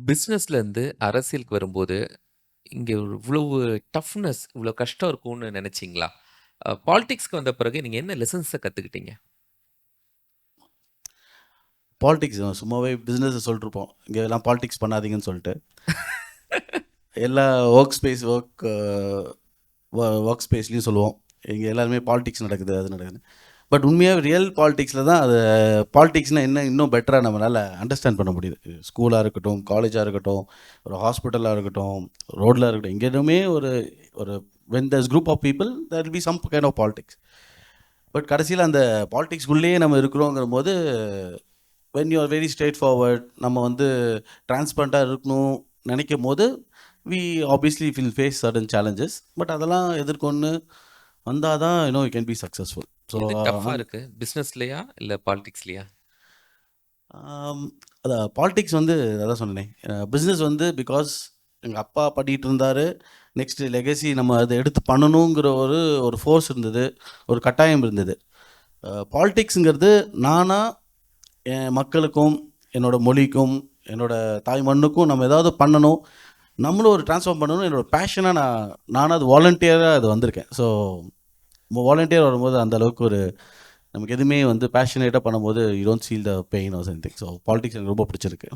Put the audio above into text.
பிசினஸ்லேருந்து அரசியலுக்கு வரும்போது, இங்க இவ்வளவு டஃப்னஸ், இவ்வளோ கஷ்டம் இருக்கும்னு நெனச்சீங்களா? பாலிடிக்ஸ்க்கு வந்த பிறகு நீங்க என்ன லெசன்ஸ கத்துக்கிட்டீங்க? பாலிடிக்ஸ் சும்மாவே பிஸ்னஸை சொல்லிட்டுருப்போம். இங்கே எல்லாம் பாலிடிக்ஸ் பண்ணாதீங்கன்னு சொல்லிட்டு எல்லா ஒர்க் ஸ்பேஸ் ஒர்க் ஸ்பேஸ்லேயும் சொல்லுவோம். இங்கே எல்லாருமே பாலிடிக்ஸ் நடக்குது, அது நடக்குது. பட் உண்மையாக ரியல் பாலிடிக்ஸில் தான் அது பாலிடிக்ஸ்னால் என்ன இன்னும் பெட்டராக நம்மளால் அண்டர்ஸ்டாண்ட் பண்ண முடியுது. ஸ்கூலாக இருக்கட்டும், காலேஜாக இருக்கட்டும், ஒரு ஹாஸ்பிட்டலாக இருக்கட்டும், ரோடில் இருக்கட்டும், இங்கே எதுவுமே ஒரு ஒரு when there's group of people there will be some kind of politics. But கடைசியில் அந்த பாலிடிக்ஸ்குள்ளேயே நம்ம இருக்கிறோங்கிற போது when you are very straightforward, நம்ம வந்து டிரான்ஸ்பரண்ட்டாக இருக்கணும் நினைக்கும் போது we obviously will face certain challenges. But அதெல்லாம் எதிர்கொண்டு வந்தால் தான் you can be successful. So எது டஃப்பா இருக்கு? பிசினஸ்லயா? இல்ல பாலிடிக்ஸ்லயா? அதான் பாலிடிக்ஸ் வந்து அதான் சொன்னேனே, பிஸ்னஸ் வந்து பிகாஸ் எங்கள் அப்பா பண்ணிகிட்டு இருந்தார். நெக்ஸ்ட்டு லெகசி நம்ம அதை எடுத்து பண்ணணுங்கிற ஒரு ஒரு ஃபோர்ஸ் இருந்தது, ஒரு கட்டாயம் இருந்தது. பாலிடிக்ஸுங்கிறது நானாக என் மக்களுக்கும், என்னோடய மொழிக்கும், என்னோடய தாய் மண்ணுக்கும் நம்ம ஏதாவது பண்ணணும், நம்மளும் ஒரு ட்ரான்ஸ்ஃபார்ம் பண்ணணும். என்னோடய பேஷனாக நானாக அது வாலண்டியராக அது வந்திருக்கேன். ஸோ வாலண்டியர் வரும்போது அந்த அளவுக்கு ஒரு நமக்கு எதுவுமே வந்து பேஷனேட்டாக பண்ணும்போது you don't feel the pain or something. So politics எனக்கு ரொம்ப பிடிச்சிருக்கு.